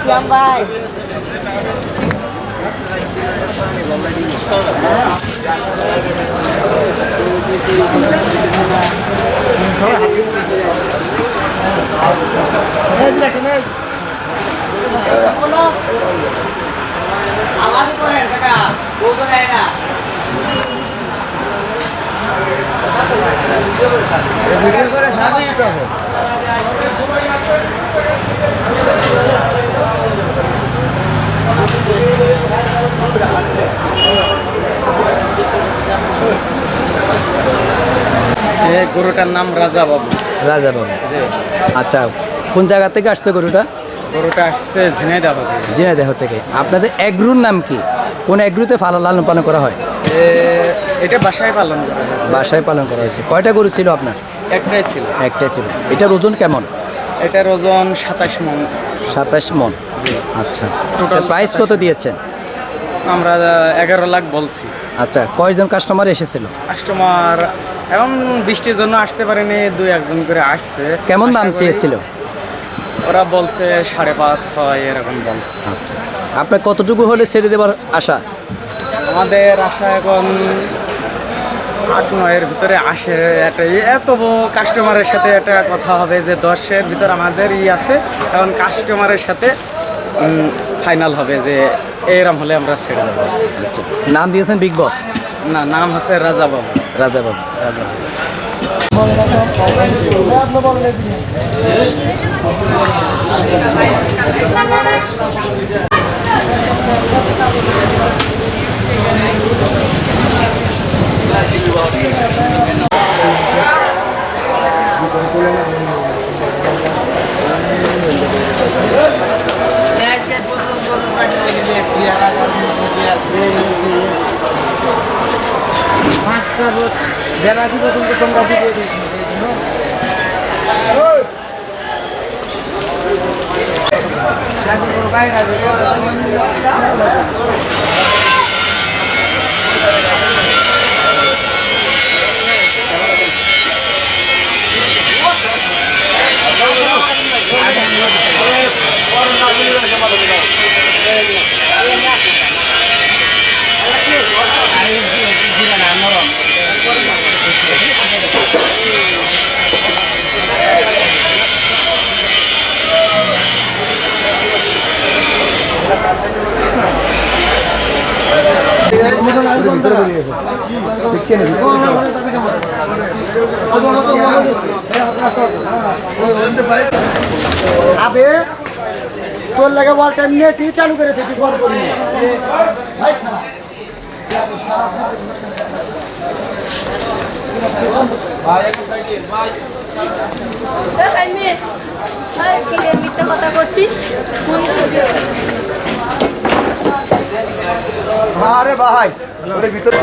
শ্যাম ভাই গরুটার নাম রাজা বাবু। রাজা বাবু, আচ্ছা। কোন জায়গা থেকে আসছে গরুটা? গরুটা আসছে ঝিনাইদহ থেকে। ঝিনাইদহ থেকে। আপনাদের এগ্রুর নাম কি? কোন এগ্রুতে লালন পালন করা হয়? এটা বাসায় পালন করা হয়েছে। বাসায় পালন করা হয়েছে। কয়টা গরু ছিল আপনার? একটাই ছিল। একটাই ছিল। এটার ওজন কেমন? এটার ওজন 27 মণ। 27 মণ। আচ্ছা। টোটাল প্রাইস কত দিয়েছেন? আমরা 11 লাখ বলছি। আচ্ছা, কয়জন কাস্টমার এসেছিল? কাস্টমার এখন বৃষ্টির জন্য আসতে পারেনি, 2-1 জন করে আসছে। কেমন দাম চেয়েছিল? ওরা বলছে 5.5-6 এরকম বলছে। আচ্ছা, আপনার কতটুকু হলে ছেড়ে দেওয়ার আশা? আমাদের আশা এখন 8-9 এর ভিতরে আসে। এত কাস্টমারের সাথে একটা কথা হবে যে 10-এর ভিতর আমাদের আছে। এখন কাস্টমারের সাথে ফাইনাল হবে যে এরম হলে আমরা ছেড়ে দেবো। আচ্ছা, নাম দিয়েছেন বিগ বস? না, নাম হচ্ছে রাজা বাবু। রাজা বাবু। রাজা বাবু। আবে তোর লাগে বল টাইম নেটই চালু করে দিতে ফোন করি ভাই সারা ভাই কি রে মিথ্যা কথা করছিস? আরে ভাই ওর ভিতরে